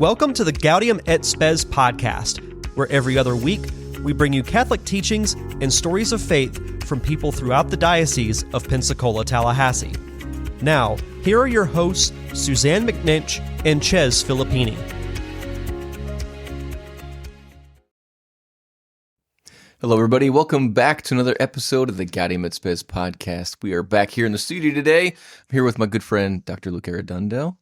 Welcome to the Gaudium et Spes podcast, where every other week we bring you Catholic teachings and stories of faith from people throughout the Diocese of Pensacola-Tallahassee. Now, here are your hosts, Suzanne McNinch and Chez Filippini. Hello, everybody. Welcome back to another episode of the Gaudium et Spes podcast. We are back here in the studio today. I'm here with my good friend, Dr. Luke Arredondo.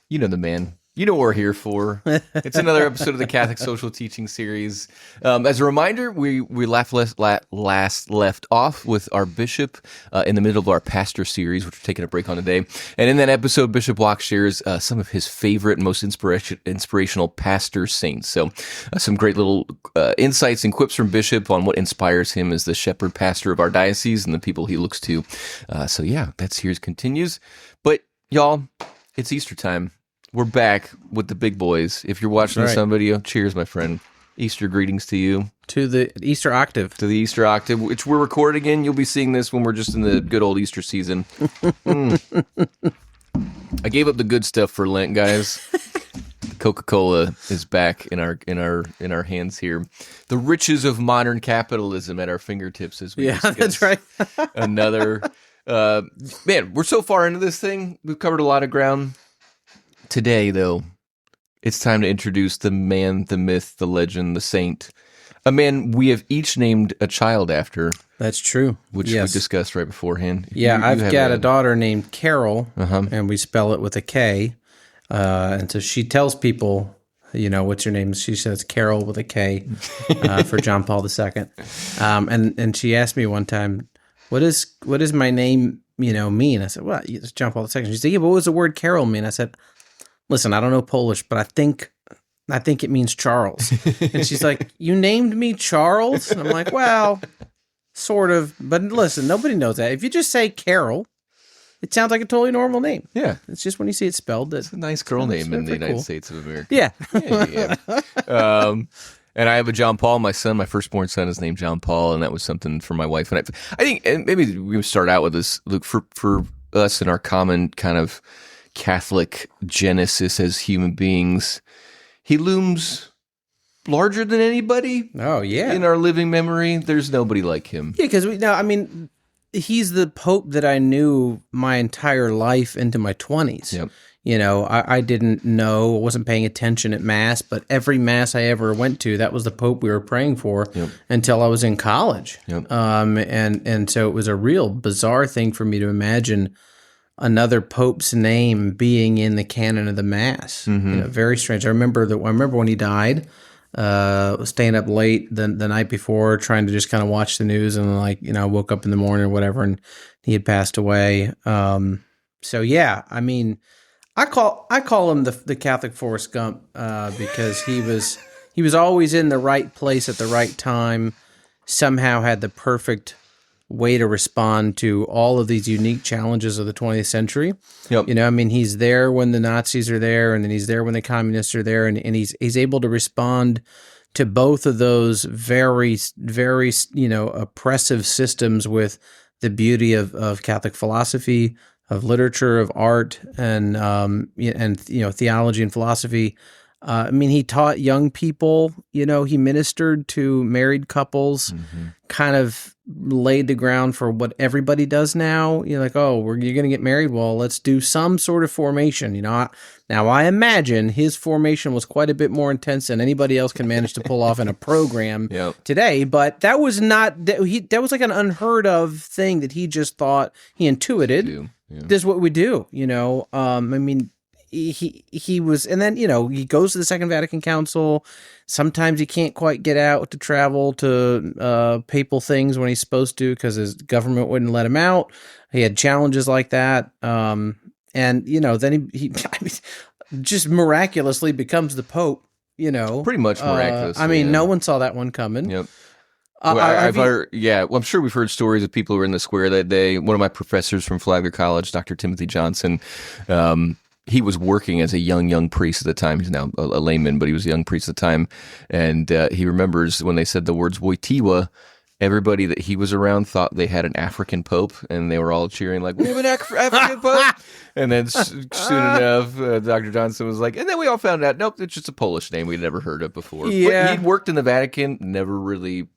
You know the man. You know what we're here for. It's another episode of the Catholic Social Teaching Series. As a reminder, we last left off with our bishop in the middle of our pastor series, which we're taking a break on today. And in that episode, Bishop Walk shares some of his favorite and most inspirational pastor saints. So some great little insights and quips from Bishop on what inspires him as the shepherd pastor of our diocese and the people he looks to. So yeah, that series continues. But y'all, it's Easter time. We're back with the big boys. If you're watching this on video, cheers, my friend. Easter greetings to you. To the Easter octave. To the Easter octave, which we're recording in. You'll be seeing this when we're just in the good old Easter season. I gave up the good stuff for Lent, guys. Coca-Cola is back in our hands here. The riches of modern capitalism at our fingertips as we discuss. That's right. Another man, we're so far into this thing. We've covered a lot of ground. Today, though, it's time to introduce the man, the myth, the legend, the saint, a man we have each named a child after. That's true. Which we discussed right beforehand. Yeah, I've got a daughter named Carol, and we spell it with a K. And so she tells people, you know, what's your name? She says Carol with a K for John Paul II. And she asked me one time, what does my name, mean? I said, well, it's John Paul II. She said, yeah, but what does the word Carol mean? I said, listen, I don't know Polish, but I think it means Charles. And she's like, you named me Charles? And I'm like, well, sort of. But listen, nobody knows that. If you just say Carol, it sounds like a totally normal name. Yeah. It's just when you see it spelled. It's a nice girl name in the United States of America. Yeah. And I have a John Paul. My son, my firstborn son, is named John Paul, and that was something for my wife. And I think, and maybe we start out with this, Luke, for us in our common kind of Catholic genesis as human beings, he looms larger than anybody. Oh, yeah. In our living memory, there's nobody like him. Yeah, because he's the Pope that I knew my entire life into my 20s. Yep. I didn't know, wasn't paying attention at Mass, but every Mass I ever went to, that was the Pope we were praying for until I was in college. Yep. And so it was a real bizarre thing for me to imagine another Pope's name being in the canon of the Mass. Very strange. I remember when he died, staying up late the night before, trying to just kind of watch the news, and I woke up in the morning or whatever, and he had passed away. So yeah, I call him the Catholic Forrest Gump because he was always in the right place at the right time. Somehow had the perfect way to respond to all of these unique challenges of the 20th century. Yep. He's there when the Nazis are there, and then he's there when the communists are there, and he's able to respond to both of those very, very, oppressive systems with the beauty of Catholic philosophy, of literature, of art, and theology and philosophy. He taught young people, he ministered to married couples, kind of laid the ground for what everybody does now. You're going to get married? Well, let's do some sort of formation. Now I imagine his formation was quite a bit more intense than anybody else can manage to pull off in a program today, but that was that was like an unheard of thing that he just thought, he intuited. This is what we do, He was, and then, he goes to the Second Vatican Council. Sometimes he can't quite get out to travel to papal things when he's supposed to because his government wouldn't let him out. He had challenges like that. And, then he just miraculously becomes the Pope, Pretty much miraculously. No one saw that one coming. Yep. I've heard, I'm sure we've heard stories of people who were in the square that day. One of my professors from Flagler College, Dr. Timothy Johnson, he was working as a young priest at the time. He's now a layman, but he was a young priest at the time. And he remembers when they said the words Wojtyła, everybody that he was around thought they had an African pope, and they were all cheering like, "We have an African pope!" And then soon enough, Dr. Johnson was like, and then we all found out, nope, it's just a Polish name we'd never heard of before. Yeah. But he'd worked in the Vatican, never really.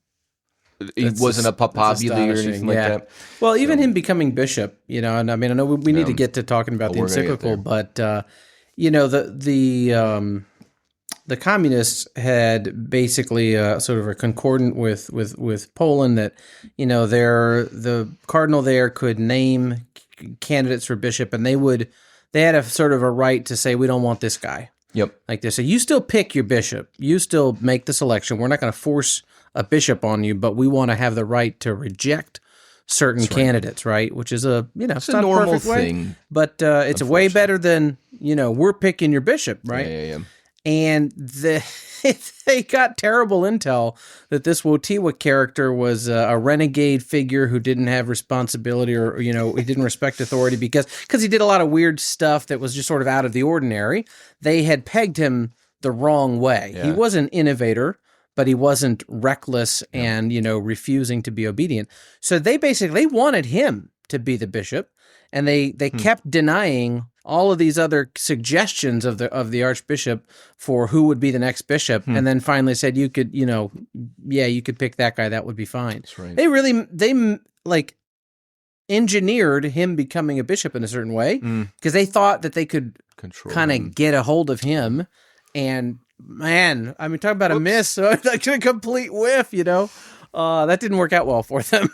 He wasn't a papabile or anything like that. Well, even him becoming bishop, and I mean, I know we need to get to talking about the encyclical, but the communists had basically sort of a concordant with Poland that the cardinal there could name candidates for bishop, and they had a sort of a right to say, we don't want this guy. Yep. Like they say, you still pick your bishop, you still make the selection. We're not going to force a bishop on you, but we want to have the right to reject certain candidates, right? Which is it's a not normal perfect way, thing, but it's way better than we're picking your bishop, right? Yeah. And they got terrible intel that this Wojtyła character was a renegade figure who didn't have responsibility or he didn't respect authority because he did a lot of weird stuff that was just sort of out of the ordinary. They had pegged him the wrong way. Yeah. He was an innovator, but he wasn't reckless and, refusing to be obedient. So they basically wanted him to be the bishop, and they kept denying all of these other suggestions of the archbishop for who would be the next bishop, and then finally said you could, you could pick that guy, that would be fine. That's right. They engineered him becoming a bishop in a certain way because they thought that they could kind of get a hold of him. And man, I mean, talk about a miss, like a complete whiff, that didn't work out well for them.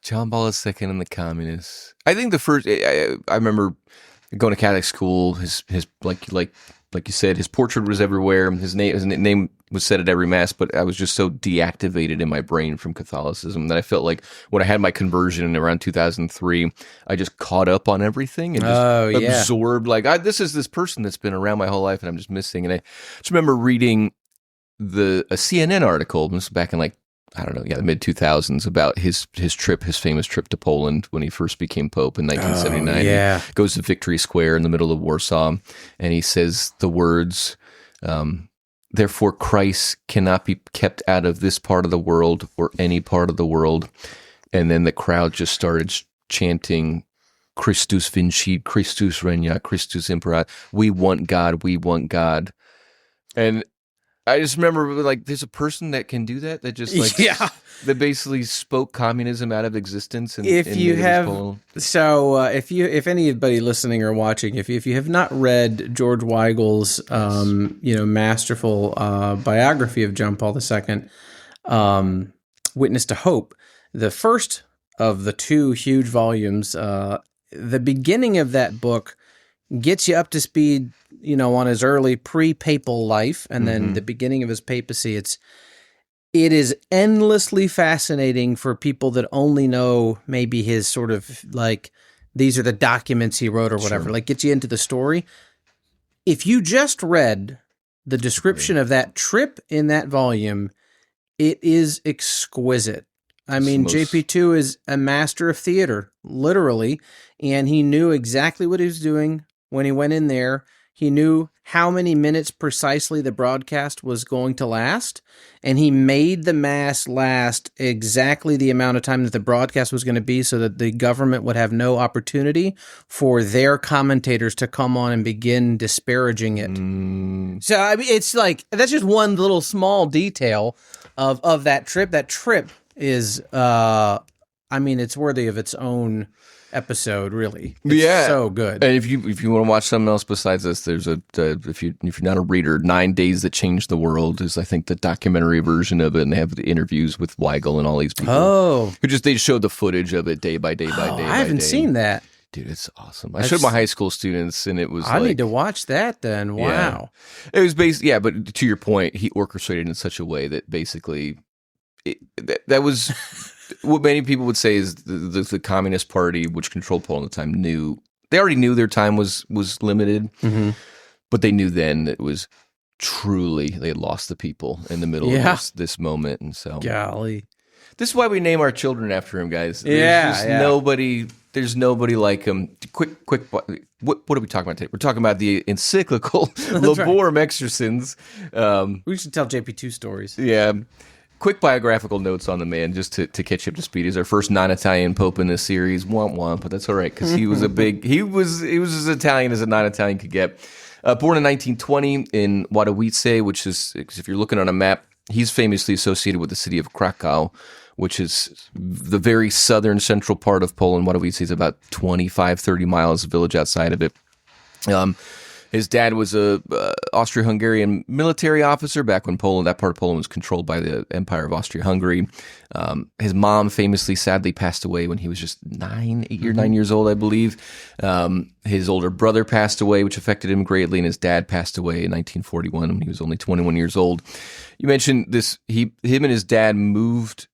John Paul II and the communists. I think the first, I remember going to Catholic school. His like you said, his portrait was everywhere. His name was said at every mass. But I was just so deactivated in my brain from Catholicism that I felt like when I had my conversion in around 2003, I just caught up on everything and just absorbed. Like this is this person that's been around my whole life, and I'm just missing. And I just remember reading a CNN article. This was back in the mid 2000s about his famous trip to Poland when he first became Pope in 1979. Yeah. He goes to Victory Square in the middle of Warsaw, and he says the words, "Therefore Christ cannot be kept out of this part of the world or any part of the world." And then the crowd just started chanting, "Christus vincit, Christus regnat, Christus imperat." We want God, we want God. And I just remember, there's a person that can do that. That just that basically spoke communism out of existence. And if anybody listening or watching, if you have not read George Weigel's masterful biography of John Paul II, Witness to Hope, the first of the two huge volumes, the beginning of that book gets you up to speed, on his early pre-papal life, and then the beginning of his papacy. It is endlessly fascinating for people that only know maybe his sort of these are the documents he wrote or whatever. Sure. Gets you into the story. If you just read the description of that trip in that volume, it is exquisite. I mean, JP2 is a master of theater, literally, and he knew exactly what he was doing when he went in there. He knew how many minutes precisely the broadcast was going to last, and he made the mass last exactly the amount of time that the broadcast was going to be so that the government would have no opportunity for their commentators to come on and begin disparaging it. So, I mean, it's that's just one little small detail of that trip. That trip is, it's worthy of its own episode, really. It's so good. And if you want to watch something else besides this, there's if you're not a reader, 9 Days That Changed the World is, I think, the documentary version of it, and they have the interviews with Weigel and all these people. They show the footage of it day by day by day. I haven't seen that. Dude, it's awesome. I showed my high school students, and it was I need to watch that then. Wow. Yeah. It was but to your point, he orchestrated in such a way that basically that was what many people would say is the Communist Party, which controlled Poland at the time, they already knew their time was limited, but they knew then that it was truly, they had lost the people in the middle of this moment. And so, golly, this is why we name our children after him, guys. There's nobody like him. Quick, what are we talking about today? We're talking about the encyclical Laborem Exercens. We should tell JP2 stories. Yeah. quick biographical notes on the man, just to catch you up to speed. He's our first non-Italian pope in this series. Womp womp, but that's all right because he was he was as Italian as a non-Italian could get. Born in 1920 in Wadowice, which is, if you're looking on a map, he's famously associated with the city of Krakow, which is the very southern central part of Poland. Wadowice is about 25, 30 miles, a village outside of it. His dad was a Austro-Hungarian military officer back when that part of Poland was controlled by the Empire of Austria-Hungary. His mom famously, sadly, passed away when he was just 9 years old, I believe. His older brother passed away, which affected him greatly, and his dad passed away in 1941 when he was only 21 years old. You mentioned this. Him and his dad moved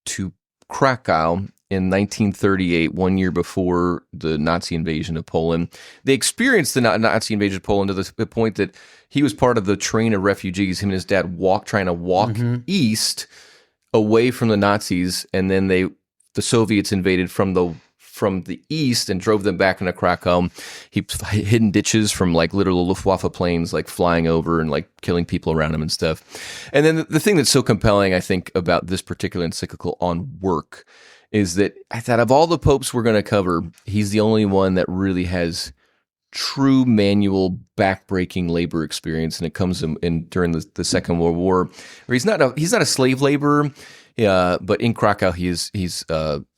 to Krakow in 1938, 1 year before the Nazi invasion of Poland. They experienced the Nazi invasion of Poland to the point that he was part of the train of refugees. Him and his dad trying to walk east away from the Nazis, and then the Soviets invaded from the east and drove them back into Krakow. He hid in ditches from like literal Luftwaffe planes like flying over and like killing people around him and stuff. And then the thing that's so compelling, I think, about this particular encyclical on work is that I thought of all the popes we're going to cover, he's the only one that really has true manual backbreaking labor experience, and it comes in during the Second World War, where he's not a slave laborer, but in Krakow he's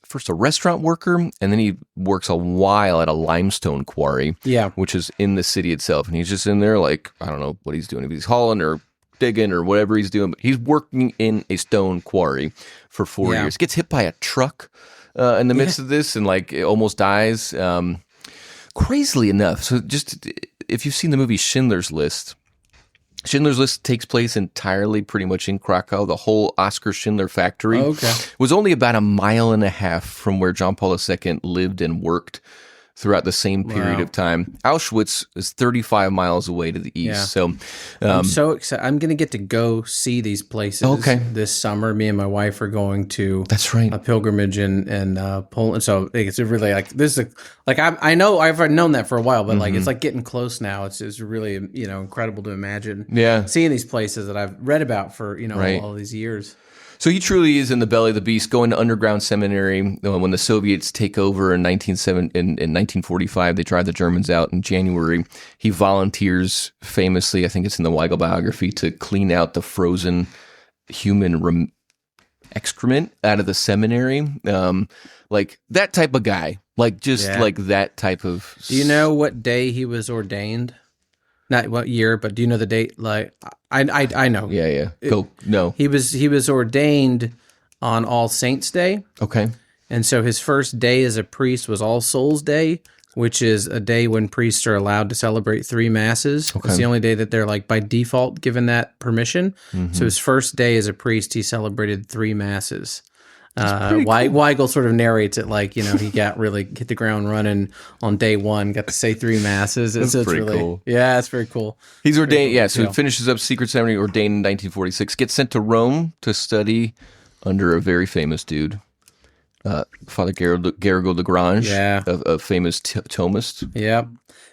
first a restaurant worker, and then he works a while at a limestone quarry, which is in the city itself, and he's just in there like, I don't know what he's doing, if he's hauling or digging or whatever he's doing, but he's working in a stone quarry for 4 years. Gets hit by a truck in the midst of this and like almost dies. Crazily enough, so just if you've seen the movie Schindler's List takes place entirely pretty much in Krakow. The whole Oskar Schindler factory was only about a mile and a half from where John Paul II lived and worked throughout the same period of time. Auschwitz is 35 miles away to the east. So I'm so excited. I'm going to get to go see these places this summer. Me and my wife are going to a pilgrimage in Poland. So it's really like this is I know I've known that for a while, but like it's like getting close now. It's really incredible to imagine seeing these places that I've read about for all these years. So he truly is in the belly of the beast, going to underground seminary. When the Soviets take over in 1945, they drive the Germans out in January. He volunteers famously, I think it's in the Weigel biography, to clean out the frozen human excrement out of the seminary. Like that type of guy, like that type of... Do you know what day he was ordained? Not what year, but do you know the date? Like I know. Yeah. No. He was ordained on All Saints Day. Okay. And so his first day as a priest was All Souls Day, which is a day when priests are allowed to celebrate 3 masses. Okay. It's the only day that they're like by default given that permission. Mm-hmm. So his first day as a priest, he celebrated 3 masses. Cool. Weigel sort of narrates it like, he got really hit the ground running on day 1, got to say 3 masses. That's pretty cool. Yeah, it's very cool. He's ordained, so he finishes up secret seminary, ordained in 1946, gets sent to Rome to study under a very famous dude, Father Garrigou Lagrange, a famous Thomist. Yeah.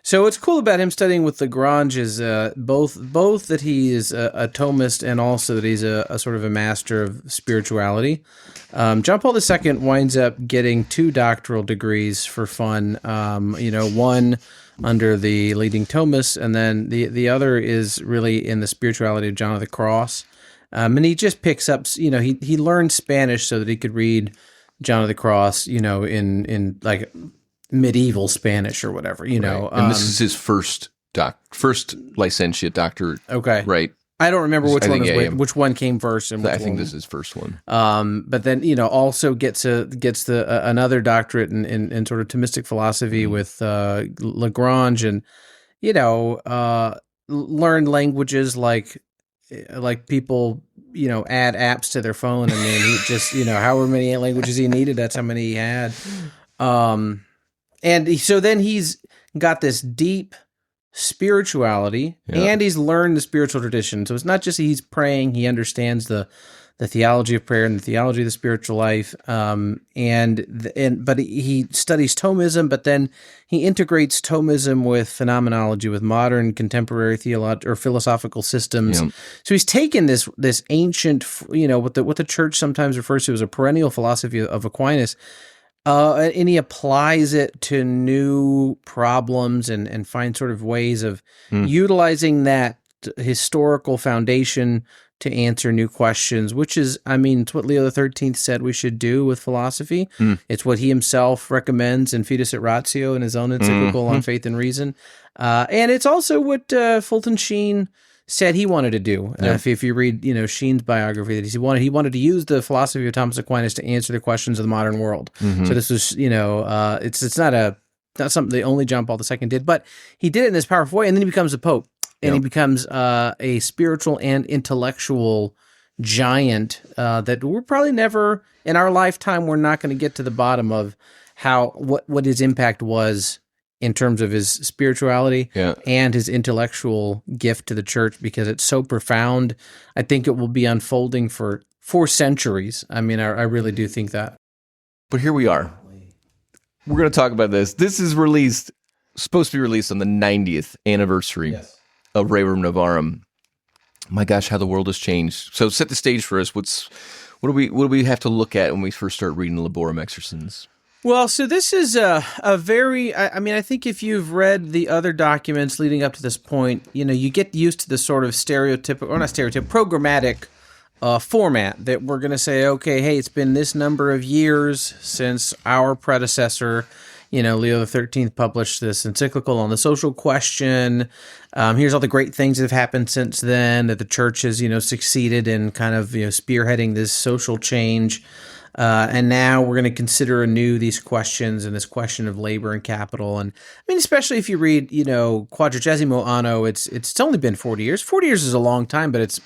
So what's cool about him studying with Lagrange is both that he is a Thomist and also that he's a sort of a master of spirituality. John Paul II winds up getting 2 doctoral degrees for fun. One under the leading Thomist, and then the other is really in the spirituality of John of the Cross. And he just picks up, he learned Spanish so that he could read John of the Cross, in like medieval Spanish or whatever, Right. And this is his first licentiate doctorate. Okay. Right. I don't remember which one came first. And I think this is his first one. But then, also gets another doctorate in sort of Thomistic philosophy with Lagrange, and, learn languages like people, add apps to their phone. I mean, he just, however many languages he needed, that's how many he had. So then he's got this deep spirituality, and he's learned the spiritual tradition. So it's not just he's praying; he understands the theology of prayer and the theology of the spiritual life. But he studies Thomism, but then he integrates Thomism with phenomenology, with modern contemporary philosophical systems. Yeah. So he's taken this ancient, what the church sometimes refers to as a perennial philosophy of Aquinas, and he applies it to new problems and finds sort of ways of utilizing that historical foundation to answer new questions, which is, it's what Leo XIII said we should do with philosophy. It's what he himself recommends in Fides et Ratio in his own encyclical on faith and reason. And it's also what Fulton Sheen said he wanted to do. If you read, Sheen's biography, that he wanted to use the philosophy of Thomas Aquinas to answer the questions of the modern world. So this was, it's not something the only John Paul II did, but he did it in this powerful way, and then he becomes a pope. And he becomes a spiritual and intellectual giant that we're probably never, in our lifetime, we're not going to get to the bottom of what his impact was in terms of his spirituality and his intellectual gift to the church, because it's so profound. I think it will be unfolding for centuries. I really do think that. But here we are. We're going to talk about this. This is supposed to be released on the 90th anniversary of Rerum Novarum. My gosh, how the world has changed. So set the stage for us. What do we have to look at when we first start reading Laborem Exercens? Well, so this is a very, I think if you've read the other documents leading up to this point, you get used to the sort of programmatic format that we're going to say, okay, hey, it's been this number of years since our predecessor, Leo XIII published this encyclical on the social question. Here's all the great things that have happened since then, that the church has, succeeded in kind of, spearheading this social change. And now we're going to consider anew these questions and this question of labor and capital. And especially if you read, Quadragesimo Anno, it's only been 40 years. 40 years is a long time, but it's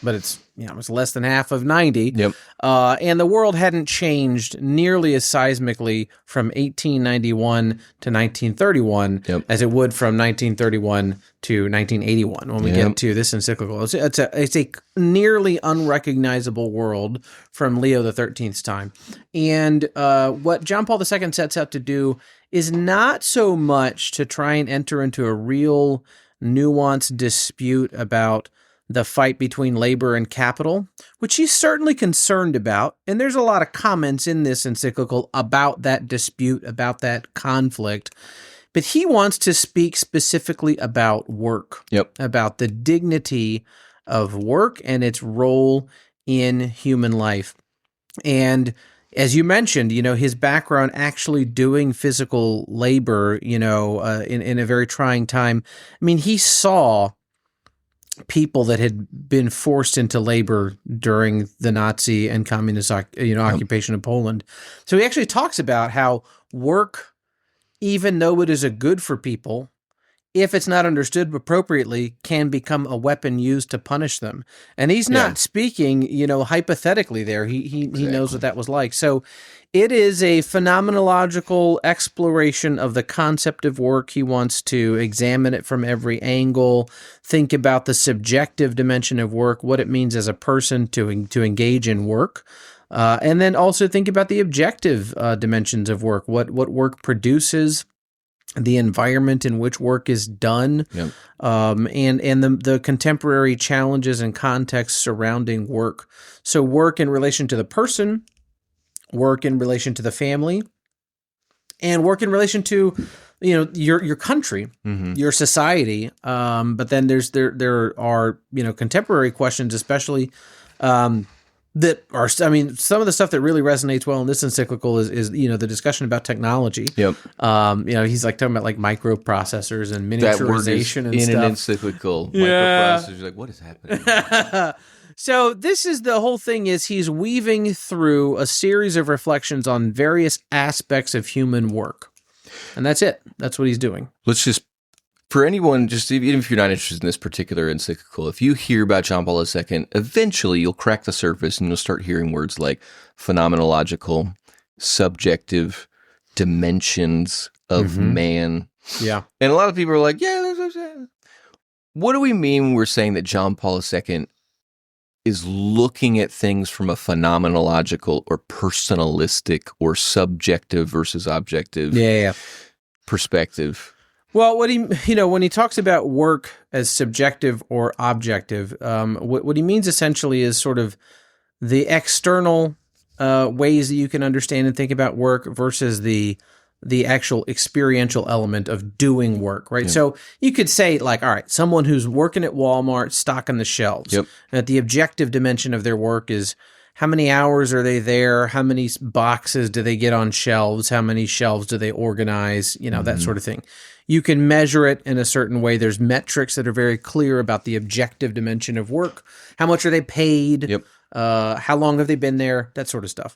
less than half of 90. Yep. And the world hadn't changed nearly as seismically from 1891 to 1931 as it would from 1931 to 1981 when we get to this encyclical. It's a nearly unrecognizable world from Leo XIII's time. And what John Paul II sets out to do is not so much to try and enter into a real nuanced dispute about the fight between labor and capital, which he's certainly concerned about. And there's a lot of comments in this encyclical about that dispute, about that conflict. But he wants to speak specifically about work, about the dignity of work and its role in human life. And as you mentioned, his background actually doing physical labor, in a very trying time. He saw people that had been forced into labor during the Nazi and communist, occupation of Poland. So he actually talks about how work, even though it is a good for people, if it's not understood appropriately, can become a weapon used to punish them. And he's not speaking, hypothetically there. He knows what that was like. So it is a phenomenological exploration of the concept of work. He wants to examine it from every angle, think about the subjective dimension of work, what it means as a person to engage in work. And then also think about the objective dimensions of work, what work produces, the environment in which work is done, and the contemporary challenges and contexts surrounding work. So work in relation to the person, work in relation to the family, and work in relation to your country, your society. But then there are contemporary questions, especially that are, some of the stuff that really resonates well in this encyclical is the discussion about technology. He's like talking about like microprocessors and miniaturization and stuff. In an encyclical, microprocessors, like what is happening? So this is the whole thing is he's weaving through a series of reflections on various aspects of human work. And that's it. That's what he's doing. Let's just, for anyone, just even if you're not interested in this particular encyclical, if you hear about John Paul II, eventually you'll crack the surface and you'll start hearing words like phenomenological, subjective, dimensions of man. Yeah. And a lot of people are like, what do we mean when we're saying that John Paul II is looking at things from a phenomenological or personalistic or subjective versus objective perspective? Well, when he talks about work as subjective or objective, what he means essentially is sort of the external ways that you can understand and think about work versus the actual experiential element of doing work, right? Yeah. So you could say, like, all right, someone who's working at Walmart, stocking the shelves, and the objective dimension of their work is how many hours are they there? How many boxes do they get on shelves? How many shelves do they organize? That sort of thing. You can measure it in a certain way. There's metrics that are very clear about the objective dimension of work. How much are they paid? How long have they been there? That sort of stuff.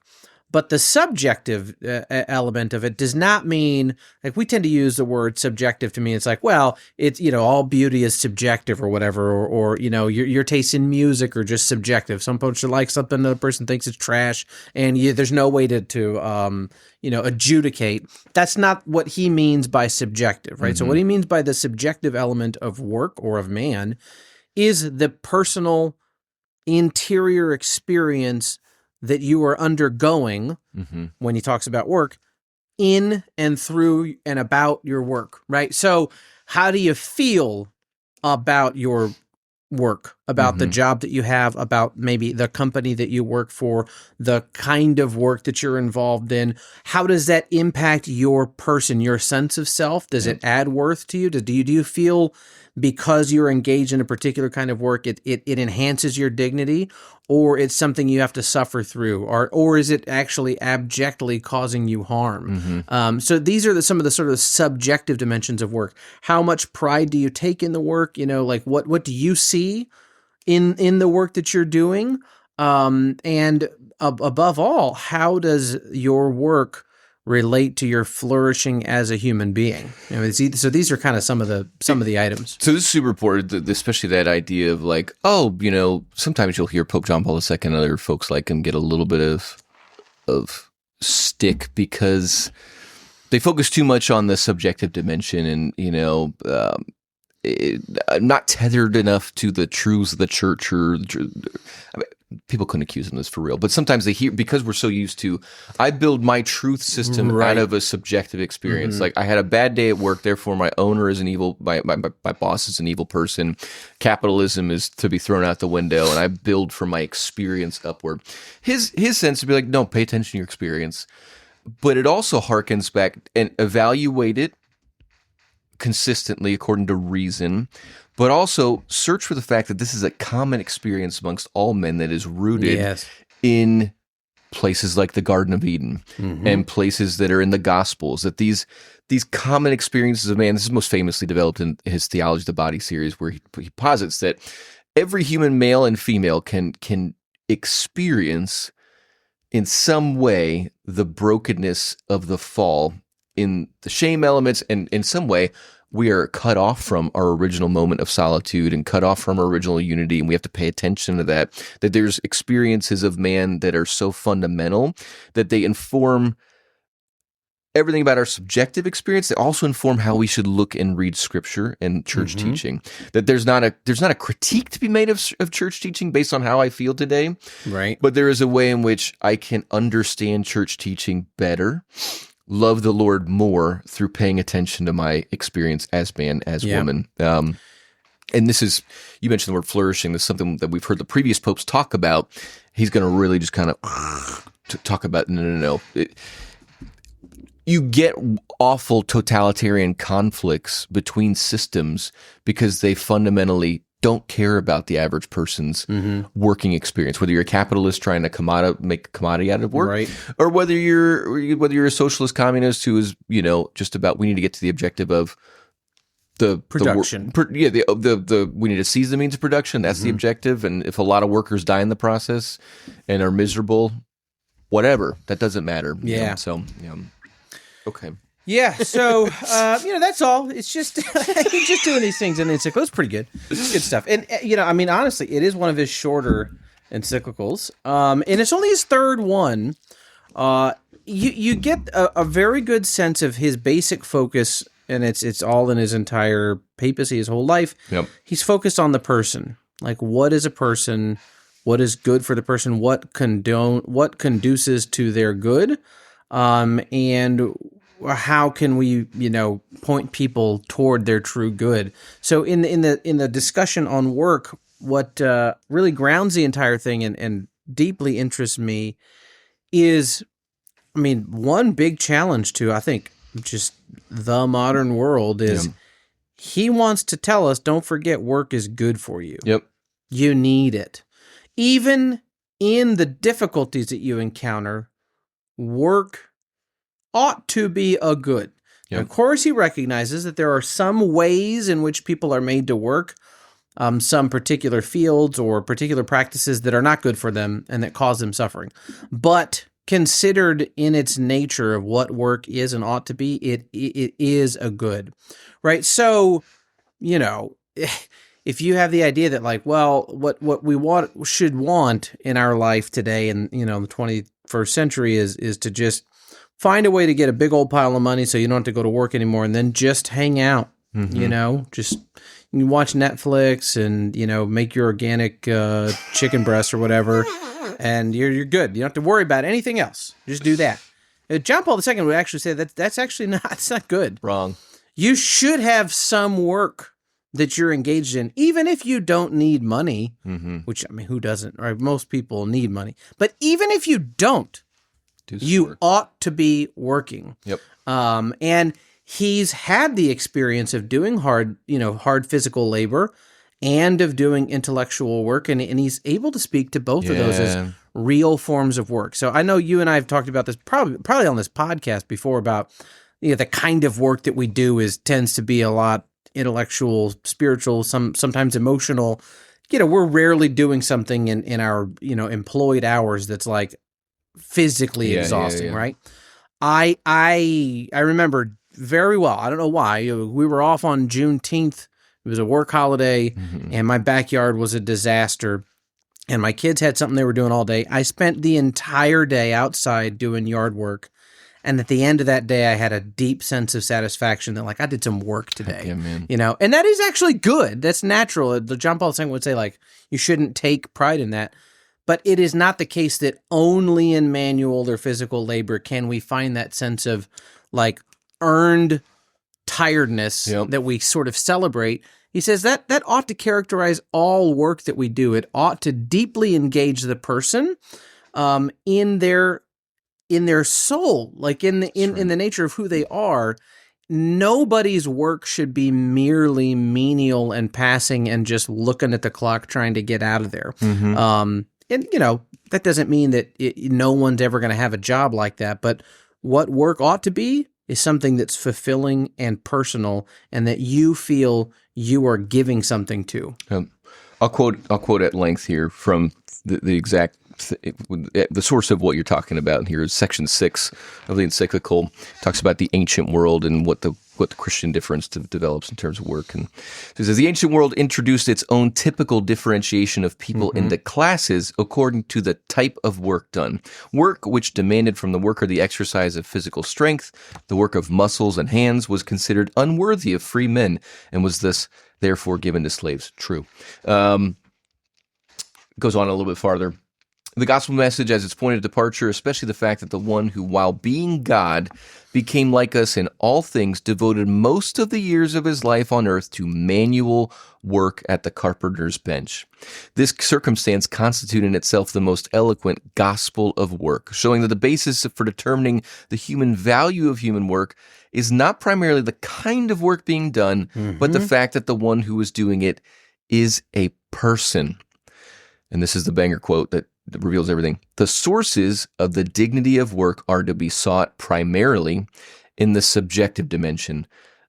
But the subjective element of it does not mean, like, we tend to use the word subjective to mean it's like, well, it's, all beauty is subjective or whatever, or your taste in music are just subjective. Some person like something, another person thinks it's trash, and there's no way to adjudicate. That's not what he means by subjective, right? So what he means by the subjective element of work or of man is the personal interior experience that you are undergoing when he talks about work in and through and about your work, right? So how do you feel about your work, about the job that you have, about maybe the company that you work for, the kind of work that you're involved in? How does that impact your person, your sense of self? Does it add worth to you? Do you feel because you're engaged in a particular kind of work, it enhances your dignity, or it's something you have to suffer through, or is it actually abjectly causing you harm? So these are some of the sort of subjective dimensions of work. How much pride do you take in the work? Like what do you see in the work that you're doing? And above all, how does your work relate to your flourishing as a human being? So these are kind of some of the items. So this is super important, especially that idea of like, sometimes you'll hear Pope John Paul II and other folks like him get a little bit of stick because they focus too much on the subjective dimension and, not tethered enough to the truths of the church people couldn't accuse them of this for real, but sometimes they hear, because we're so used to, I build my truth system out of a subjective experience. Like, I had a bad day at work, therefore my owner is an evil, my boss is an evil person. Capitalism is to be thrown out the window, and I build from my experience upward. His sense would be like, no, pay attention to your experience. But it also harkens back and evaluate it consistently according to reason, but also search for the fact that this is a common experience amongst all men that is rooted in places like the Garden of Eden and places that are in the Gospels, that these common experiences of man, this is most famously developed in his Theology of the Body series, where he posits that every human male and female can experience in some way the brokenness of the fall in the shame elements, and in some way we are cut off from our original moment of solitude and cut off from our original unity, and we have to pay attention to that there's experiences of man that are so fundamental that they inform everything about our subjective experience. They also inform how we should look and read Scripture and church teaching. That there's not a critique to be made of church teaching based on how I feel today, right? But there is a way in which I can understand church teaching better, love the Lord more through paying attention to my experience as man, as woman. And this is, you mentioned the word flourishing. This is something that we've heard the previous popes talk about. He's going to really just kind of talk about, no. You get awful totalitarian conflicts between systems because they fundamentally don't care about the average person's working experience. Whether you're a capitalist trying to make a commodity out of work, right, or whether you're a socialist communist who is, just about, we need to get to the objective of the production. We need to seize the means of production. That's the objective. And if a lot of workers die in the process and are miserable, whatever, that doesn't matter. Yeah. Okay. Yeah, so that's all. It's just he's just doing these things in the encyclical. It's pretty good. It's good stuff. And honestly, it is one of his shorter encyclicals. And it's only his third one. You get a very good sense of his basic focus and it's all in his entire papacy, his whole life. Yep. He's focused on the person. Like, what is a person? What is good for the person? What conduces to their good? And how can we, point people toward their true good? So in the discussion on work, what really grounds the entire thing and deeply interests me is, one big challenge to, I think, just the modern world is he wants to tell us, don't forget, work is good for you. Yep. You need it. Even in the difficulties that you encounter, work ought to be a good. Yep. Of course, he recognizes that there are some ways in which people are made to work, some particular fields or particular practices that are not good for them and that cause them suffering. But considered in its nature of what work is and ought to be, it is a good, right? So, if you have the idea that what we should want in our life today in, the 21st century is to just find a way to get a big old pile of money so you don't have to go to work anymore and then just hang out, just you watch Netflix and, make your organic chicken breast or whatever, and you're good. You don't have to worry about anything else. Just do that. John Paul II would actually say that's actually not good. Wrong. You should have some work that you're engaged in, even if you don't need money, which, who doesn't, right? Most people need money. But even if you don't, you ought to be working. Yep. And he's had the experience of doing hard physical labor and of doing intellectual work, and he's able to speak to both of those as real forms of work. So I know you and I have talked about this probably on this podcast before about the kind of work that we do tends to be a lot intellectual, spiritual, sometimes emotional. We're rarely doing something in our employed hours that's like physically exhausting, right? I remember very well. I don't know why. We were off on Juneteenth. It was a work holiday, and my backyard was a disaster. And my kids had something they were doing all day. I spent the entire day outside doing yard work. And at the end of that day, I had a deep sense of satisfaction that, I did some work today. Yeah, man. And that is actually good. That's natural. The John Paul II would say, you shouldn't take pride in that. But it is not the case that only in manual or physical labor can we find that sense of, earned tiredness that we sort of celebrate. He says that ought to characterize all work that we do. It ought to deeply engage the person in their soul, in the nature of who they are. Nobody's work should be merely menial and passing and just looking at the clock trying to get out of there. And that doesn't mean that no one's ever going to have a job like that. But what work ought to be is something that's fulfilling and personal, and that you feel you are giving something to. I'll quote at length here from the exact the source of what you're talking about here is section 6 of the encyclical. It talks about the ancient world and what the Christian difference develops in terms of work. And it says the ancient world introduced its own typical differentiation of people into classes according to the type of work done. Work which demanded from the worker the exercise of physical strength, the work of muscles and hands, was considered unworthy of free men and was thus therefore given to slaves. True. Goes on a little bit farther. The gospel message as its point of departure, especially the fact that the one who, while being God, became like us in all things, devoted most of the years of his life on earth to manual work at the carpenter's bench. This circumstance constituted in itself the most eloquent gospel of work, showing that the basis for determining the human value of human work is not primarily the kind of work being done, but the fact that the one who is doing it is a person. And this is the banger quote that reveals everything. The sources of the dignity of work are to be sought primarily in the subjective dimension,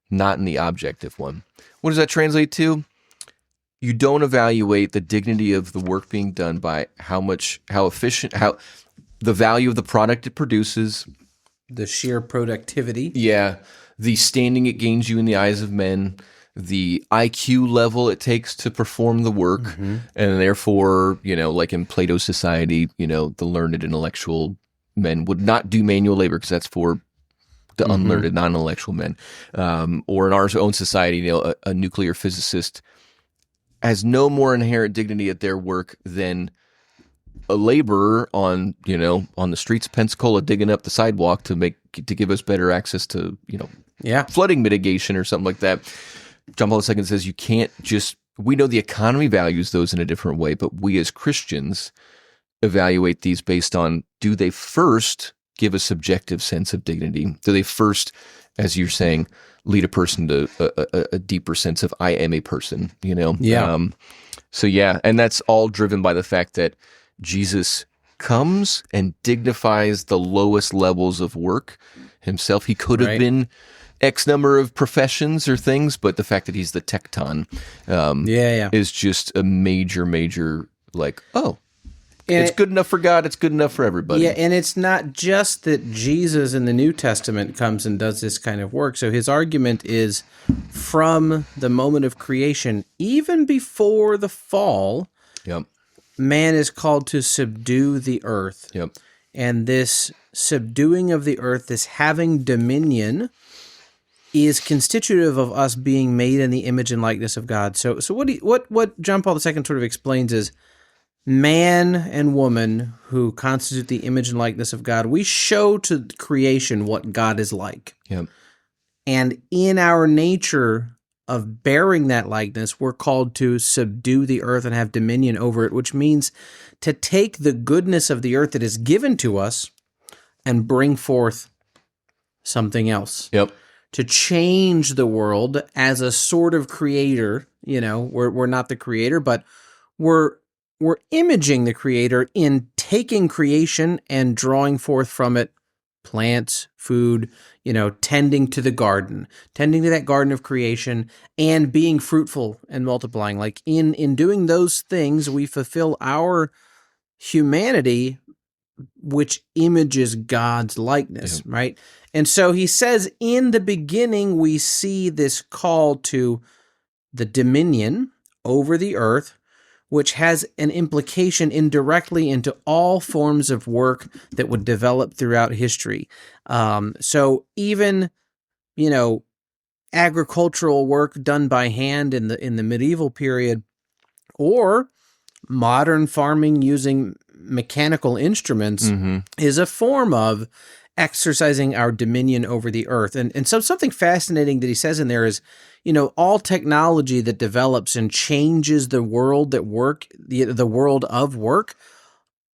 not in the objective one. What does that translate to? You don't evaluate the dignity of the work being done by how efficient, how the value of the product it produces. The sheer productivity. Yeah. The standing it gains you in the eyes of men, the IQ level it takes to perform the work, and therefore, like in Plato's society, the learned intellectual men would not do manual labor because that's for the unlearned, non-intellectual men, or in our own society, a nuclear physicist has no more inherent dignity at their work than a laborer on the streets of Pensacola digging up the sidewalk to give us better access to flooding mitigation or something like that. John Paul II says you can't just. We know the economy values those in a different way, but we as Christians evaluate these based on, do they first give a subjective sense of dignity? Do they first, as you're saying, lead a person to a deeper sense of I am a person? Yeah. And that's all driven by the fact that Jesus comes and dignifies the lowest levels of work himself. He could have been X number of professions or things, but the fact that he's the tecton is just a major it's good enough for God, it's good enough for everybody. Yeah, and it's not just that Jesus in the New Testament comes and does this kind of work. So his argument is from the moment of creation, even before the fall, man is called to subdue the earth. And this subduing of the earth, this having dominion, is constitutive of us being made in the image and likeness of God. So what John Paul II sort of explains is, man and woman who constitute the image and likeness of God, we show to creation what God is like. And in our nature of bearing that likeness, we're called to subdue the earth and have dominion over it, which means to take the goodness of the earth that is given to us and bring forth something else. To change the world as a sort of creator. We're not the creator, but we're imaging the creator in taking creation and drawing forth from it plants, food, tending to the garden, tending to that garden of creation and being fruitful and multiplying. Like in doing those things, we fulfill our humanity, which images God's likeness, right? And so he says in the beginning, we see this call to the dominion over the earth, which has an implication indirectly into all forms of work that would develop throughout history. So even, agricultural work done by hand in the medieval period, or modern farming using mechanical instruments, is a form of exercising our dominion over the earth. And so something fascinating that he says in there is, all technology that develops and changes the world the world of work,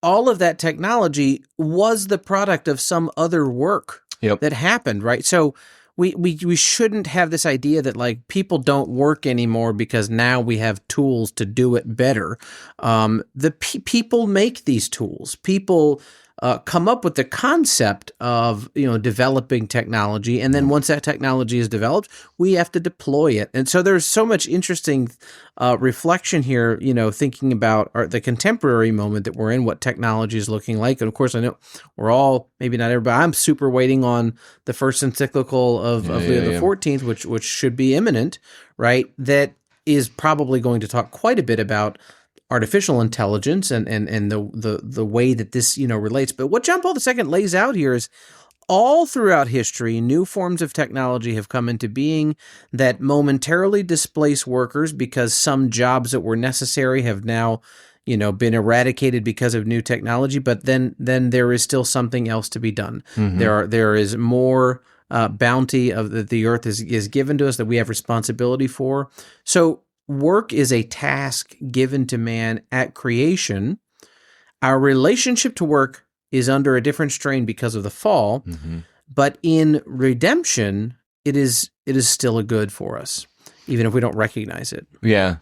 all of that technology was the product of some other work that happened, right? So we shouldn't have this idea that like people don't work anymore because now we have tools to do it better. People make these tools. People come up with the concept of developing technology, and then once that technology is developed, we have to deploy it. And so there's so much interesting reflection here, thinking about the contemporary moment that we're in, what technology is looking like. And of course, I know we're all, maybe not everybody, I'm super waiting on the first encyclical of Leo the 14th, which should be imminent, right? That is probably going to talk quite a bit about artificial intelligence and the way that this relates. But what John Paul II lays out here is all throughout history, new forms of technology have come into being that momentarily displace workers because some jobs that were necessary have now been eradicated because of new technology. But then there is still something else to be done. There is more bounty of the earth is given to us that we have responsibility for. So work is a task given to man at creation. Our relationship to work is under a different strain because of the fall, but in redemption, it is still a good for us, even if we don't recognize it. Yeah.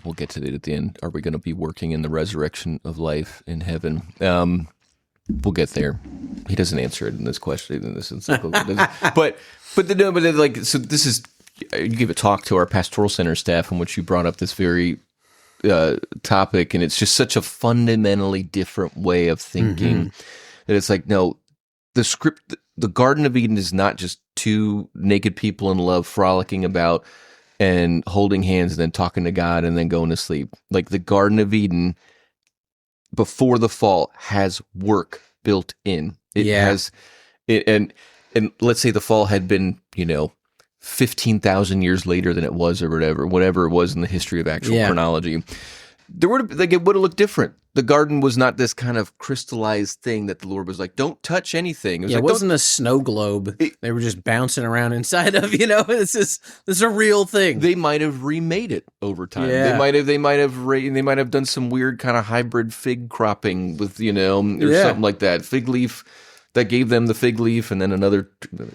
We'll get to it at the end. Are we going to be working in the resurrection of life in heaven? We'll get there. He doesn't answer it in this question, in this encyclical. but so this is. You gave a talk to our pastoral center staff in which you brought up this very topic, and it's just such a fundamentally different way of thinking that it's like, no, the Garden of Eden is not just two naked people in love frolicking about and holding hands and then talking to God and then going to sleep. Like the Garden of Eden before the fall has work built in. It has and let's say the fall had been, 15,000 years later than it was, or whatever it was in the history of actual chronology, it would have looked different. The garden was not this kind of crystallized thing that the Lord was like, don't touch anything. It wasn't a snow globe. They were just bouncing around inside of, this is a real thing. They might have remade it over time. Yeah. They might have done some weird kind of hybrid fig cropping with, or something like that. Fig leaf that gave them the fig leaf, and then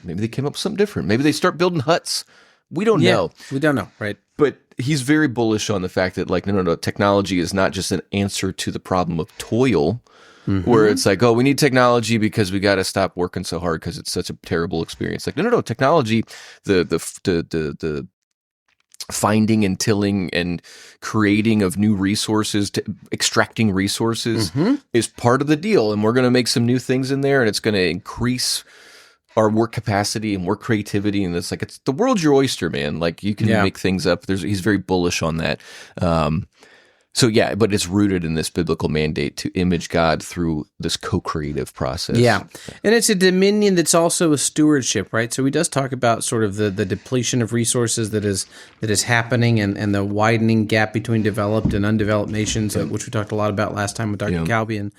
maybe they came up with something different. Maybe they start building huts. We don't know. We don't know, right? But he's very bullish on the fact that, no, technology is not just an answer to the problem of toil, where it's like, oh, we need technology because we got to stop working so hard because it's such a terrible experience. Like, no, technology, the finding and tilling and creating of new resources, extracting resources is part of the deal. And we're going to make some new things in there, and it's going to increase our work capacity and work creativity. And it's like, it's the world's your oyster, man. Like, you can make things up. He's very bullish on that. But it's rooted in this biblical mandate to image God through this co-creative process. Yeah. And it's a dominion that's also a stewardship, right? So he does talk about sort of the depletion of resources that is happening, and the widening gap between developed and undeveloped nations, which we talked a lot about last time with Dr. Calbian.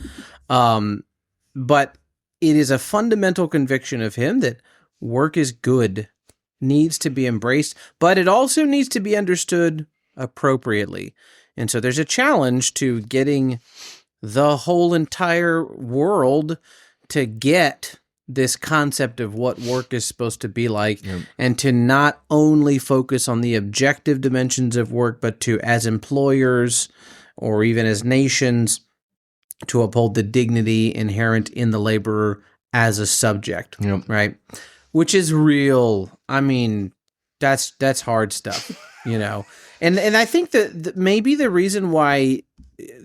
But it is a fundamental conviction of him that work is good, needs to be embraced, but it also needs to be understood appropriately. And so there's a challenge to getting the whole entire world to get this concept of what work is supposed to be like, and to not only focus on the objective dimensions of work, but to, as employers or even as nations, to uphold the dignity inherent in the laborer as a subject, right? Which is real. I mean, that's hard stuff, And I think that maybe the reason why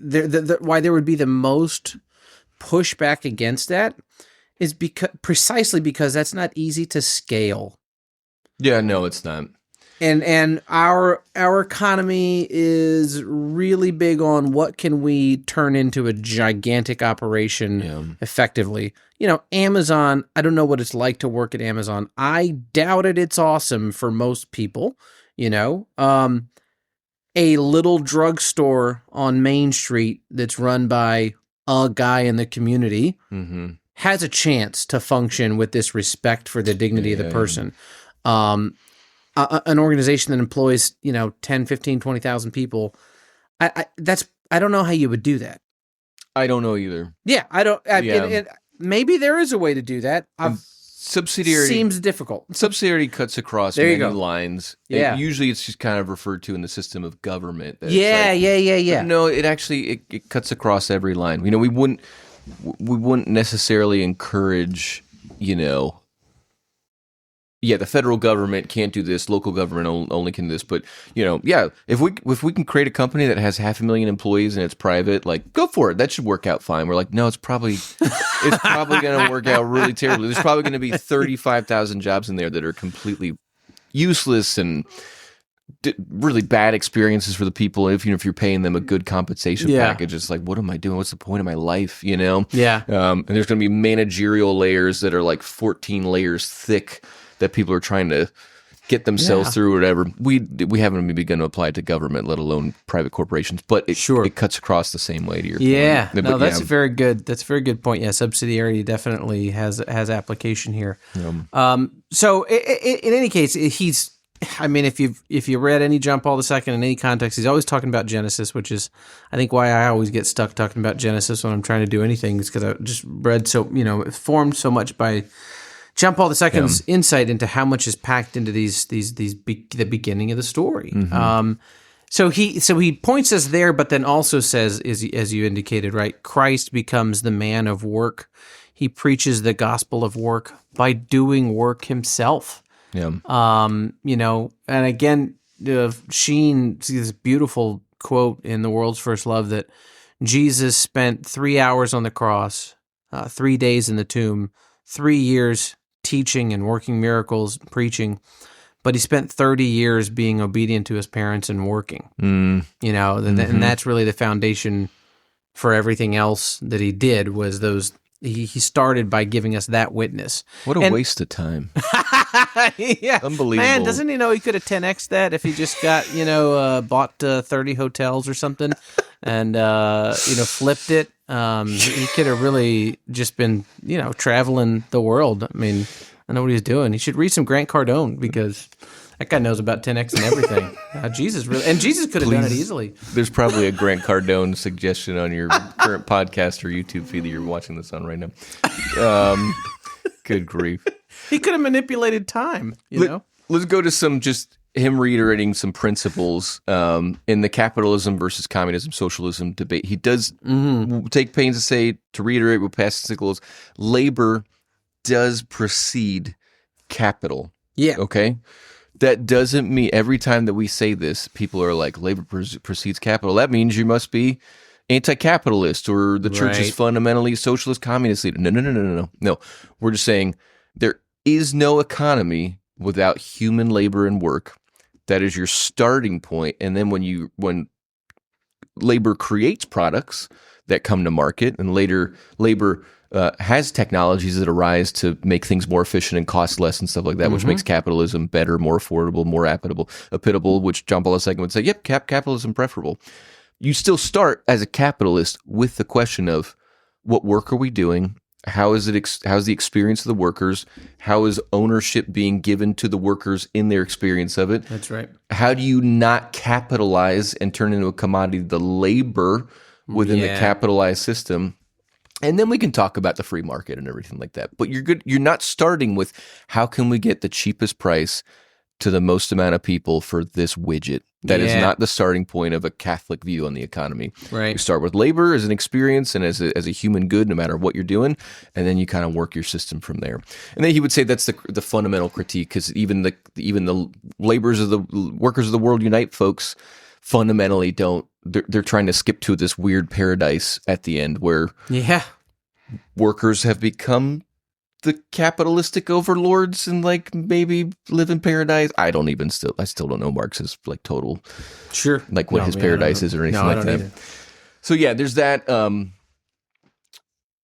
there would be the most pushback against that is precisely because that's not easy to scale. Yeah, no, it's not. And our economy is really big on what can we turn into a gigantic operation effectively. Amazon, I don't know what it's like to work at Amazon. I doubt it's awesome for most people, A little drugstore on Main Street that's run by a guy in the community has a chance to function with this respect for the dignity of the person. An organization that employs, 10, 15, 20,000 people, I don't know how you would do that. I don't know either. Yeah, I don't. Maybe there is a way to do that. Subsidiarity seems difficult. Subsidiarity cuts across many lines. Yeah. And usually it's just kind of referred to in the system of government. Yeah. No, it actually it cuts across every line. We wouldn't necessarily encourage, the federal government can't do this, local government only can do this, but if we can create a company that has 500,000 employees and it's private, like, go for it. That should work out fine. We're like, no, it's probably going to work out really terribly. There's probably going to be 35,000 jobs in there that are completely useless and really bad experiences for the people. If you're paying them a good compensation package, it's like, what am I doing? What's the point of my life? And there's going to be managerial layers that are like 14 layers thick that people are trying to get themselves through, or whatever. We haven't even begun to apply it to government, let alone private corporations. But it cuts across the same way to your point. No, that's a very good point. Yeah, subsidiarity definitely has application here. So in any case, if you read any John Paul II in any context, he's always talking about Genesis, which is, I think, why I always get stuck talking about Genesis when I'm trying to do anything, is because I just read formed so much by John Paul II's insight into how much is packed into the beginning of the story. So he points us there, but then also says, as you indicated, right, Christ becomes the man of work. He preaches the gospel of work by doing work himself. And again, Sheen sees this beautiful quote in The World's First Love that Jesus spent 3 hours on the cross, 3 days in the tomb, 3 years teaching and working miracles, preaching, but he spent 30 years being obedient to his parents and working. And that's really the foundation for everything else that he did, was those he started by giving us that witness. What a waste of time. Yeah. Unbelievable. Man, doesn't he know he could have 10x'd that if he just got, bought 30 hotels or something and, flipped it? He could have really just been, traveling the world. I mean, I know what he's doing. He should read some Grant Cardone because that guy knows about 10x and everything. Jesus could have done it easily. There's probably a Grant Cardone suggestion on your current podcast or YouTube feed that you're watching this on right now. Good grief. He could have manipulated time, Let's go to some just him reiterating some principles in the capitalism versus communism, socialism debate. He does take pains to reiterate with past encyclicals, labor does precede capital. Yeah. Okay? That doesn't mean every time that we say this, people are like, labor precedes capital. That means you must be anti-capitalist or the church is fundamentally socialist, communist leader. No. We're just saying there is no economy without human labor and work. That is your starting point. And then when labor creates products that come to market, and later labor has technologies that arise to make things more efficient and cost less and stuff like that, which makes capitalism better, more affordable, more applicable, which John Paul II would say, yep, capitalism preferable. You still start as a capitalist with the question of what work are we doing? How's the experience of the workers? How is ownership being given to the workers in their experience of it? That's right. How do you not capitalize and turn into a commodity the labor within the capitalized system? And then we can talk about the free market and everything like that. But you're not starting with how can we get the cheapest price to the most amount of people for this widget. That is not the starting point of a Catholic view on the economy. Right. You start with labor as an experience and as a human good, no matter what you're doing, and then you kind of work your system from there. And then he would say that's the fundamental critique, because even the workers of the world unite folks fundamentally don't. They're trying to skip to this weird paradise at the end where workers have become the capitalistic overlords and like maybe live in paradise. I still don't know Marx's like total what his paradise is or anything like that. Either. So yeah, there's that.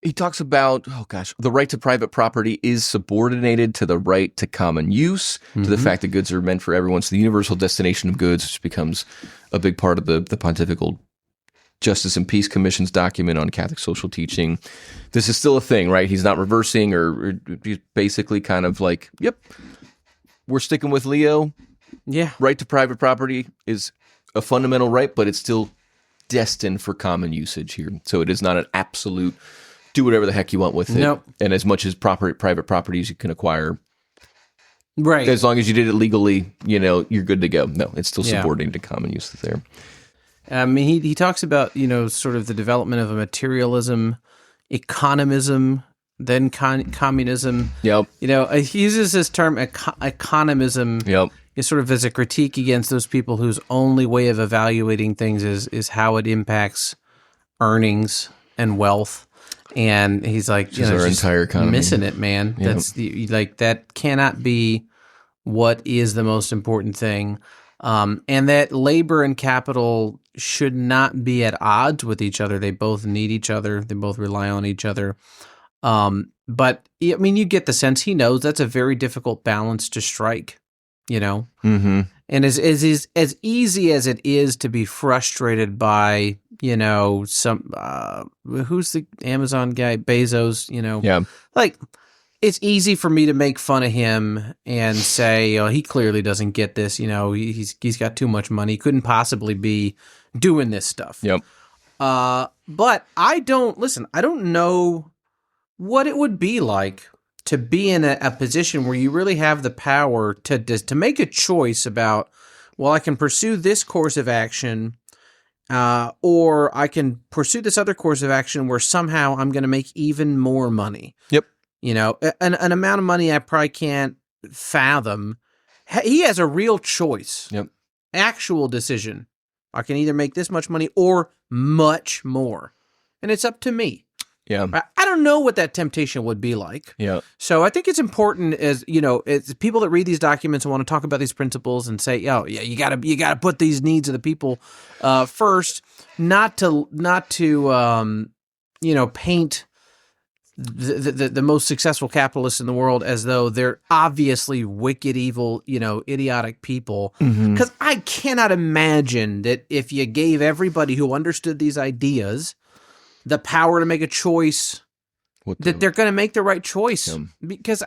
He talks about the right to private property is subordinated to the right to common use, to the fact that goods are meant for everyone. So the universal destination of goods, which becomes a big part of the pontifical Justice and Peace Commission's document on Catholic social teaching. This is still a thing, right? He's not reversing or he's basically kind of like, yep, we're sticking with Leo. Yeah. Right to private property is a fundamental right, but it's still destined for common usage here. So it is not an absolute do whatever the heck you want with it. Nope. And as much as private properties you can acquire. Right. As long as you did it legally, you're good to go. No, it's still subordinated to common use there. He talks about, sort of the development of a materialism, economism, then communism. Yep. He uses this term economism. Yep. Is sort of as a critique against those people whose only way of evaluating things is how it impacts earnings and wealth. And he's like, our entire economy. Missing it, man. Yep. That's that cannot be what is the most important thing. And that labor and capital should not be at odds with each other. They both need each other. They both rely on each other. But you get the sense he knows that's a very difficult balance to strike, Mm-hmm. And as easy as it is to be frustrated by, some who's the Amazon guy, Bezos, like it's easy for me to make fun of him and say, he clearly doesn't get this. He's got too much money. He couldn't possibly be doing this stuff. Yep. But I don't know what it would be like to be in a position where you really have the power to make a choice about, well, I can pursue this course of action, or I can pursue this other course of action where somehow I'm going to make even more money. Yep. An amount of money I probably can't fathom. He has a real choice. Yep. Actual decision. I can either make this much money or much more. And it's up to me. Yeah. I don't know what that temptation would be like. Yeah. So I think it's important as people that read these documents and want to talk about these principles and say, you gotta put these needs of the people first, not to paint the most successful capitalists in the world as though they're obviously wicked, evil, idiotic people. Because I cannot imagine that if you gave everybody who understood these ideas the power to make a choice, that they're going to make the right choice. Because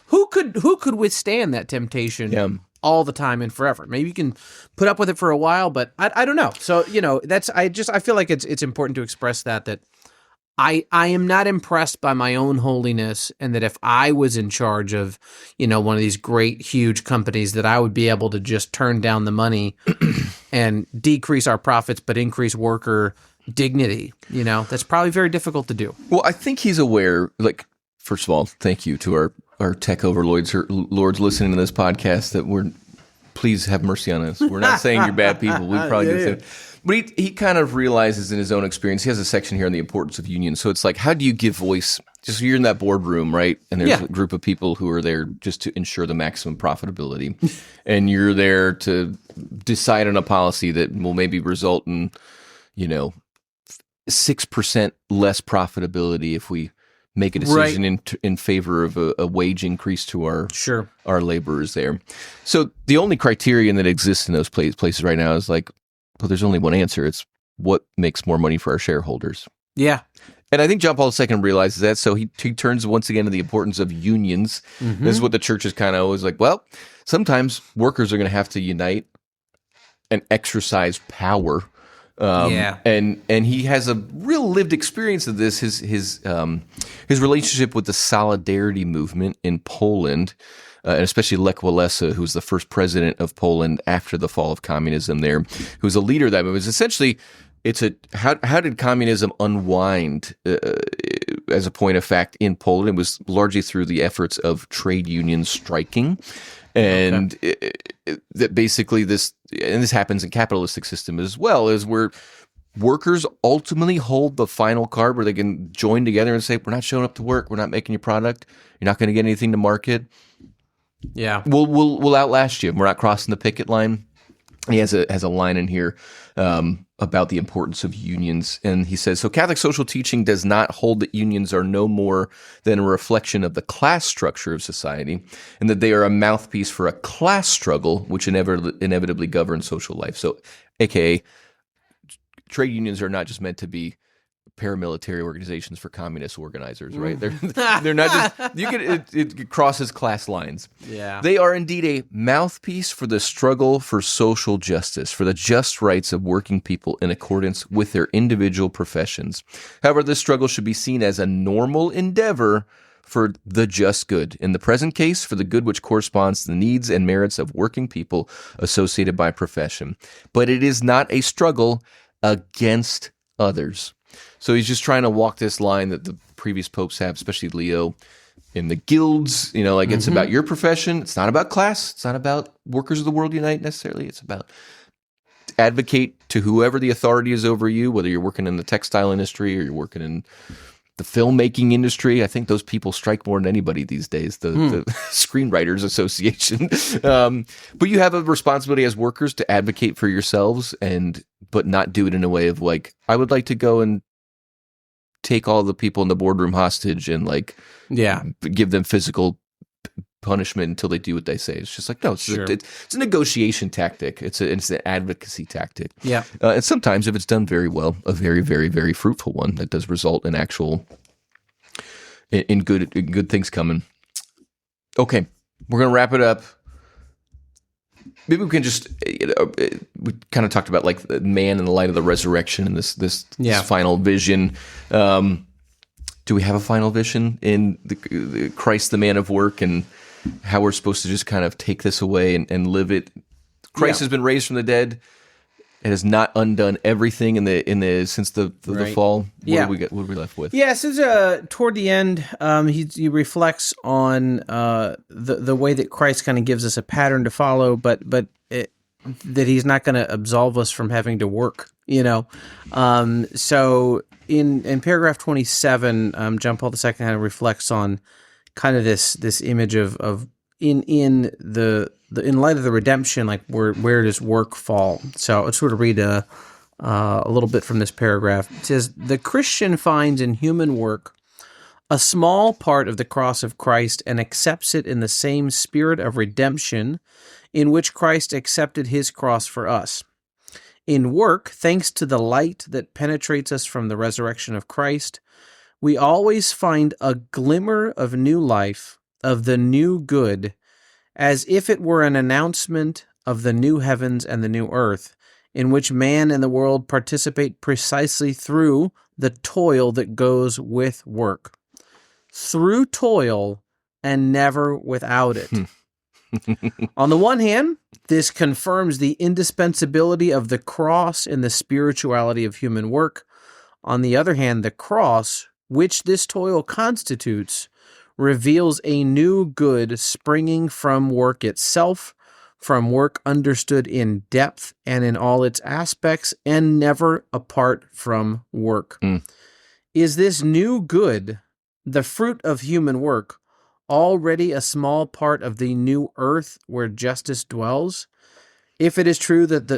who could withstand that temptation all the time and forever? Maybe you can put up with it for a while, but I don't know. So I feel like it's important to express that I am not impressed by my own holiness, and that if I was in charge of, one of these great, huge companies, that I would be able to just turn down the money and decrease our profits, but increase worker dignity. That's probably very difficult to do. Well, I think he's aware, first of all, thank you to our tech overlords lords listening to this podcast, that please have mercy on us. We're not saying you're bad people. We probably did say. But he kind of realizes in his own experience, he has a section here on the importance of unions. So it's like, how do you give voice? Just you're in that boardroom, right? And there's a group of people who are there just to ensure the maximum profitability. And you're there to decide on a policy that will maybe result in, 6% less profitability if we make a decision in favor of a wage increase to our laborers there. So the only criterion that exists in those places right now is well, there's only one answer. It's what makes more money for our shareholders. Yeah. And I think John Paul II realizes that, so he turns once again to the importance of unions. This is what the church is kind of always like, well, sometimes workers are going to have to unite and exercise power. And he has a real lived experience of this. His relationship with the Solidarity movement in Poland, and especially Lech Walesa, who was the first president of Poland after the fall of communism there, who was a leader of that movement. Essentially, how did communism unwind as a point of fact in Poland? It was largely through the efforts of trade unions striking. And that basically this happens in capitalistic system as well, is where workers ultimately hold the final card, where they can join together and say, we're not showing up to work, we're not making your product, you're not going to get anything to market. Yeah, we'll outlast you. We're not crossing the picket line. He has a line in here about the importance of unions, and he says, so Catholic social teaching does not hold that unions are no more than a reflection of the class structure of society, and that they are a mouthpiece for a class struggle which inevitably governs social life. So, aka, trade unions are not just meant to be paramilitary organizations for communist organizers, right? They're not just, it crosses class lines. Yeah. They are indeed a mouthpiece for the struggle for social justice, for the just rights of working people in accordance with their individual professions. However, this struggle should be seen as a normal endeavor for the just good. In the present case, for the good which corresponds to the needs and merits of working people associated by profession. But it is not a struggle against others. So he's just trying to walk this line that the previous popes have, especially Leo, in the guilds. It's about your profession. It's not about class. It's not about workers of the world unite necessarily. It's about advocate to whoever the authority is over you, whether you're working in the textile industry or you're working in the filmmaking industry. I think those people strike more than anybody these days, the Screenwriters Association. But you have a responsibility as workers to advocate for yourselves, but not do it in a way of I would like to go and take all the people in the boardroom hostage and give them physical punishment until they do what they say. It's just no, it's a negotiation tactic. It's an advocacy tactic. Yeah. And sometimes, if it's done very well, a very, very, very fruitful one that does result in actual in good things coming. Okay, we're gonna wrap it up. Maybe we can just we kind of talked about the man in the light of the resurrection and this final vision. Do we have a final vision in the Christ, the man of work, and how we're supposed to just kind of take this away and live it? Christ has been raised from the dead. It has not undone everything since the fall. What are we left with? Yeah, so toward the end, he reflects on the way that Christ kind of gives us a pattern to follow, but that he's not going to absolve us from having to work. So in paragraph 27, John Paul II kind of reflects on kind of this image of in light of the redemption, where does work fall? So let's sort of read a little bit from this paragraph. It says, the Christian finds in human work a small part of the cross of Christ and accepts it in the same spirit of redemption in which Christ accepted his cross for us. In work, thanks to the light that penetrates us from the resurrection of Christ, we always find a glimmer of new life, of the new good, as if it were an announcement of the new heavens and the new earth, in which man and the world participate precisely through the toil that goes with work. Through toil and never without it. On the one hand, this confirms the indispensability of the cross in the spirituality of human work. On the other hand, the cross, which this toil constitutes, reveals a new good springing from work itself, from work understood in depth and in all its aspects, and never apart from work. Is this new good, the fruit of human work, already a small part of the new earth where justice dwells? If it is true that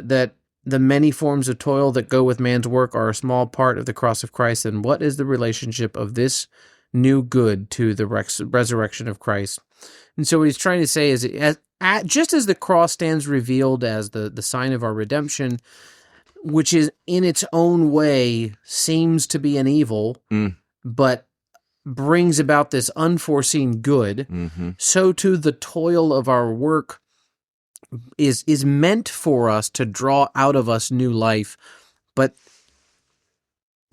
the many forms of toil that go with man's work are a small part of the cross of Christ, then what is the relationship of this new good to the resurrection of Christ? And so what he's trying to say is, just as the cross stands revealed as the sign of our redemption, which is in its own way seems to be an evil, but brings about this unforeseen good, so too the toil of our work is meant for us to draw out of us new life, but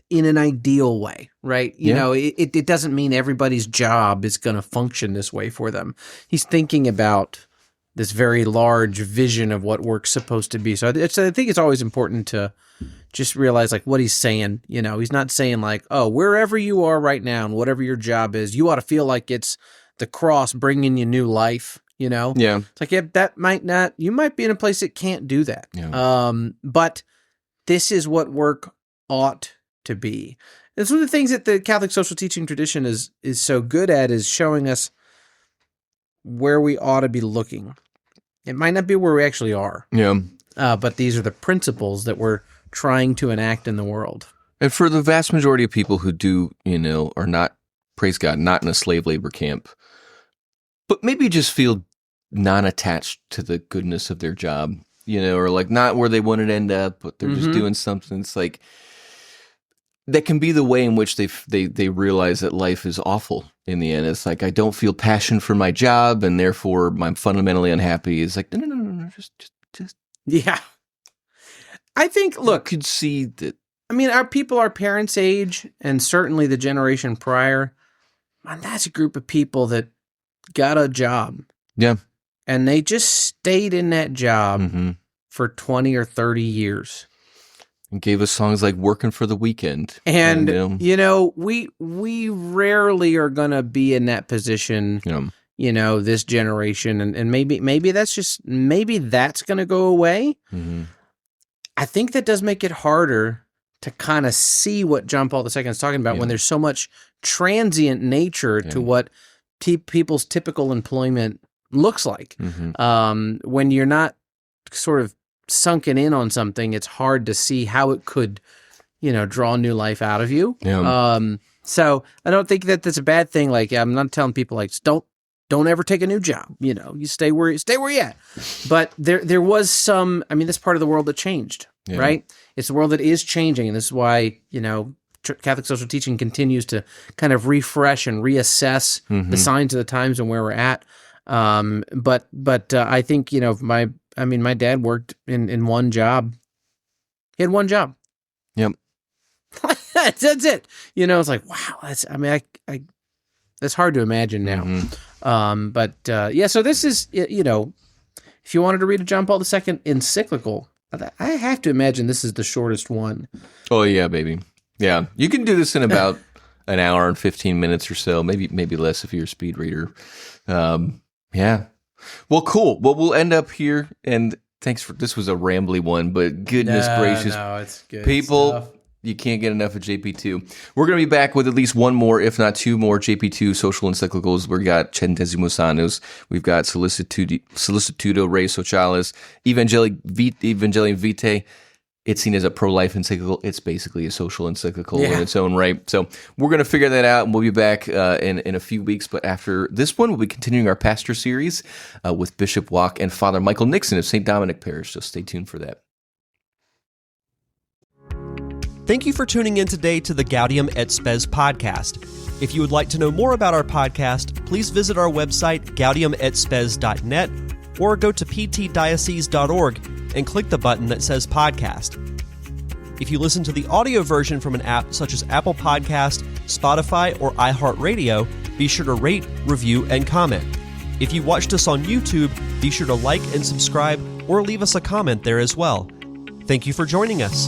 in an ideal way, right? You know, it doesn't mean everybody's job is going to function this way for them. He's thinking about this very large vision of what work's supposed to be. So I think it's always important to just realize like what he's saying. You know, he's not saying like, oh, wherever you are right now and whatever your job is, you ought to feel like it's the cross bringing you new life. You know, it's like, that might not. You might be in a place that can't do that. But this is what work ought to be. It's one of the things that the Catholic social teaching tradition is so good at, is showing us where we ought to be looking. It might not be where we actually are. But these are the principles that we're trying to enact in the world. And for the vast majority of people who do, are not, praise God, not in a slave labor camp, but maybe just feel non-attached to the goodness of their job, or like not where they wanted to end up, but they're just doing something. It's like, that can be the way in which they realize that life is awful in the end. It's like, I don't feel passion for my job, and therefore I'm fundamentally unhappy. It's like, no, just. Yeah. I think, look, you could see that. I mean, our parents' age, and certainly the generation prior, man, that's a group of people that got a job. Yeah. And they just stayed in that job for 20 or 30 years. And gave us songs like Working for the Weekend. And we rarely are going to be in that position, this generation. And maybe that's going to go away. I think that does make it harder to kind of see what John Paul II is talking about when there's so much transient nature to what people's typical employment looks like. When you're not sort of sunken in on something, it's hard to see how it could, draw new life out of you. So I don't think that that's a bad thing. Like, I'm not telling people like, don't ever take a new job. You stay where you're at. But there was some, this part of the world that changed, right? It's the world that is changing. And this is why, Catholic social teaching continues to kind of refresh and reassess the signs of the times and where we're at. But I think, my dad worked in one job. He had one job. Yep. That's it. It's like, wow, that's hard to imagine now. So this is, if you wanted to read a John Paul II encyclical, I have to imagine this is the shortest one. Oh yeah, baby. Yeah. You can do this in about an hour and 15 minutes or so, maybe less if you're a speed reader. Yeah. Well, cool. Well, we'll end up here, and this was a rambly one, but goodness gracious. No, it's good people, stuff. You can't get enough of JP2. We're going to be back with at least one more, if not two more, JP2 social encyclicals. We've got Centesimus Annus, we've got Solicitudo Rei Socialis, Evangelium Vitae, it's seen as a pro-life encyclical. It's basically a social encyclical Yeah. in its own right. So we're going to figure that out, and we'll be back in a few weeks. But after this one, we'll be continuing our pastor series with Bishop Walk and Father Michael Nixon of St. Dominic Parish. So stay tuned for that. Thank you for tuning in today to the Gaudium et Spes podcast. If you would like to know more about our podcast, please visit our website, gaudiumετspes.net, or go to ptdiocese.org and click the button that says podcast. If you listen to the audio version from an app such as Apple Podcast, Spotify, or iHeartRadio, be sure to rate, review, and comment. If you watched us on YouTube, be sure to like and subscribe or leave us a comment there as well. Thank you for joining us.